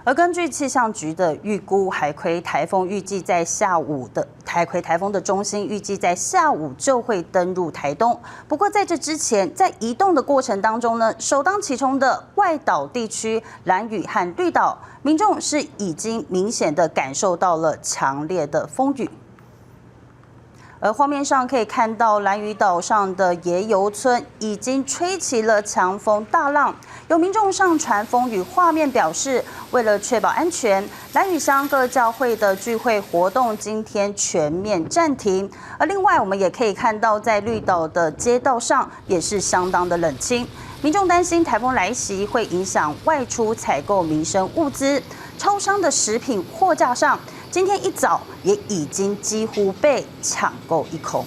而根据气象局的预估，海葵台风预计在下午的海葵台风的中心预计在下午就会登陆台东。不过在这之前，在移动的过程当中呢，首当其冲的外岛地区兰屿和绿岛，民众是已经明显的感受到了强烈的风雨。而画面上可以看到，兰屿岛上的野游村已经吹起了强风大浪。有民众上传风雨画面，表示为了确保安全，兰屿乡各教会的聚会活动今天全面暂停。而另外，我们也可以看到，在绿岛的街道上也是相当的冷清。民众担心台风来袭会影响外出采购民生物资，超商的食品货架上，今天一早也已经几乎被抢购一空。